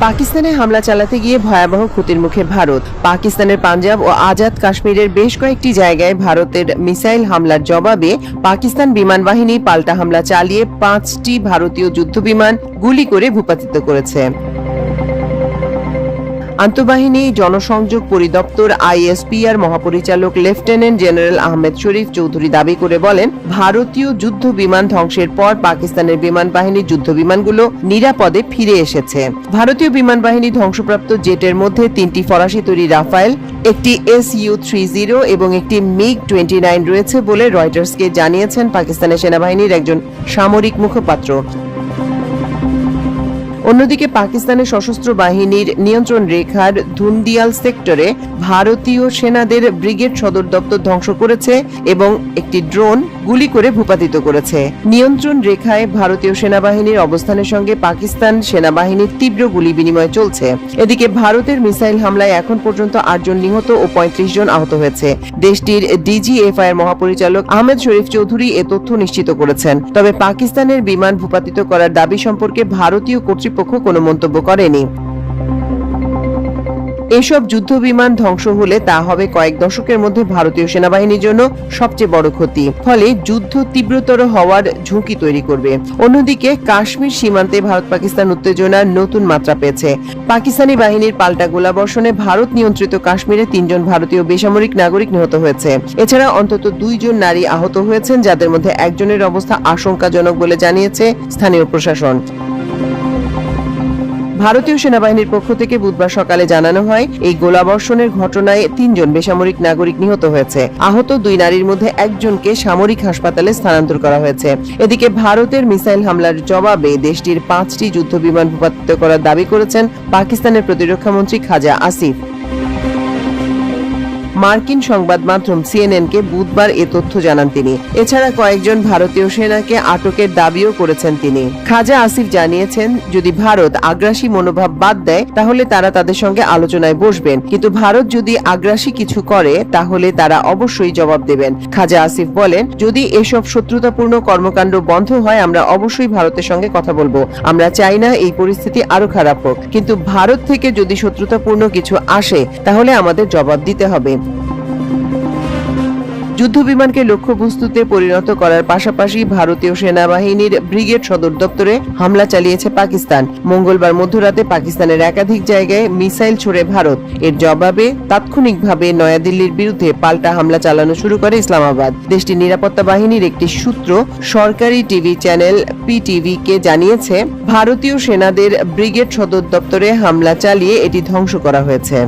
পাকিস্তানে হামলা চালাতে গিয়ে ভয়াবহ ক্ষতির মুখে ভারত। পাকিস্তানের পাঞ্জাব ও আজাদ কাশ্মীরের বেশ কয়েকটি জায়গায় ভারতের মিসাইল হামলার জবাবে পাকিস্তান বিমান বাহিনী পাল্টা হামলা চালিয়ে 5টি ভারতীয় যুদ্ধবিমান গুলি করে ভূপাতিত করেছে। আন্তঃবাহিনী জনসংযোগ পরিদপ্তর আইএসপিআর মহাপরিচালক লেফটেন্যান্ট জেনারেল আহমেদ শরীফ চৌধুরী দাবি করে বলেন, ভারতীয় যুদ্ধ বিমান ধ্বংসের পর পাকিস্তানের বিমান বাহিনীর যুদ্ধ বিমানগুলো নিরাপদে ফিরে এসেছে। ভারতীয় বিমান বাহিনী ধ্বংসপ্রাপ্ত জেটের মধ্যে 3টি ফরাসি তৈরি রাফায়েল, একটি SU-30 এবং একটি MiG-29 রয়েছে বলে রয়টার্সকে জানিয়েছেন পাকিস্তানের সেনাবাহিনীর একজন সামরিক মুখপাত্র। অন্যদিকে পাকিস্তানের সশস্ত্র বাহিনীর নিয়ন্ত্রণ রেখার ধুন্দিয়াল সেক্টরে ভারতীয় সেনাদের ব্রিগেড সদর দপ্তর ধ্বংস করেছে এবং একটি ড্রোন গুলি করে ভূপাতিত করেছে। নিয়ন্ত্রণ রেখায় ভারতীয় সেনাবাহিনীর অবস্থানের সঙ্গে পাকিস্তান সেনাবাহিনীর তীব্র গুলি বিনিময় চলছে। এদিকে ভারতের মিসাইল হামলায় এখন পর্যন্ত 8 জন নিহত ও 35 জন আহত হয়েছে। দেশটির DGFI এর মহাপরিচালক আহমেদ শরীফ চৌধুরী এ তথ্য নিশ্চিত করেছেন। তবে পাকিস্তানের বিমান ভূপাতিত করার দাবি সম্পর্কে ভারতীয় কর্তৃপক্ষ কোনো মন্তব্য করেনি। এসব যুদ্ধ বিমান ধ্বংস হলে তা হবে কয়েক দশকের মধ্যে ভারতীয় সেনাবাহিনীর জন্য সবচেয়ে বড় ক্ষতি, ফলে যুদ্ধ তীব্রতর হওয়ার ঝুঁকি তৈরি করবে। অন্যদিকে কাশ্মীর সীমান্তে ভারত পাকিস্তান উত্তেজনার নতুন মাত্রা পেয়েছে। পাকিস্তানি বাহিনীর পাল্টা গোলাবর্ষণে ভারত নিয়ন্ত্রিত কাশ্মীরে 3 জন ভারতীয় বেসামরিক নাগরিক নিহত হয়েছে। এছাড়া অন্তত 2 জন নারী আহত হয়েছেন, যাদের মধ্যে একজনের অবস্থা আশঙ্কাজনক বলে জানিয়েছে স্থানীয় প্রশাসন। ভারতীয় সেনাবাহিনীর পক্ষ থেকে বুধবার সকালে জানানো হয়, এই গোলাবর্ষণের ঘটনায় 3 জন বেসামরিক নাগরিক নিহত হয়েছে। আহত 2 নারীর মধ্যে একজনকে সামরিক হাসপাতালে স্থানান্তর করা হয়েছে। এদিকে ভারতের মিসাইল হামলার জবাবে দেশটির 5টি যুদ্ধ বিমান ভূপাতিত করার দাবি করেছেন পাকিস্তানের প্রতিরক্ষা মন্ত্রী খাজা আসিফ। মার্কিন সংবাদ মাধ্যম CNN-কে বুধবার এ তথ্য জানান তিনি। এছাড়া কয়েকজন ভারতীয় সেনাকে আটকের দাবিও করেছেন তিনি। খাজা আসিফ জানিয়েছেন, যদি ভারত আগ্রাসী মনোভাব বাদ দেয় তাহলে তারা তাদের সঙ্গে আলোচনায় বসবেন, কিন্তু ভারত যদি আগ্রাসী কিছু করে তাহলে তারা অবশ্যই জবাব দেবেন। খাজা আসিফ বলেন, যদি এসব শত্রুতাপূর্ণ কর্মকাণ্ড বন্ধ হয় আমরা অবশ্যই ভারতের সঙ্গে কথা বলবো। আমরা চাই না এই পরিস্থিতি আরো খারাপ হোক, কিন্তু ভারত থেকে যদি শত্রুতাপূর্ণ কিছু আসে তাহলে আমাদের জবাব দিতে হবে। যুদ্ধবিমানকে লক্ষ্যবস্তুতে পরিণত করার পাশাপাশি ভারতীয় সেনাবাহিনীর ব্রিগেড সদর দপ্তরে হামলা চালিয়েছে পাকিস্তান। মঙ্গলবার মধ্যরাতে পাকিস্তানের একাধিক জায়গায় মিসাইল ছোড়ে ভারত। এর জবাবে তাৎক্ষণিকভাবে নয়াদিল্লির বিরুদ্ধে পাল্টা হামলা চালানো শুরু করে ইসলামাবাদ। দেশটির নিরাপত্তা বাহিনীর একটি সূত্র সরকারি টিভি চ্যানেল PTV-কে জানিয়েছে, ভারতীয় সেনাদের ব্রিগেড সদর দপ্তরে হামলা চালিয়ে এটি ধ্বংস করা হয়েছে।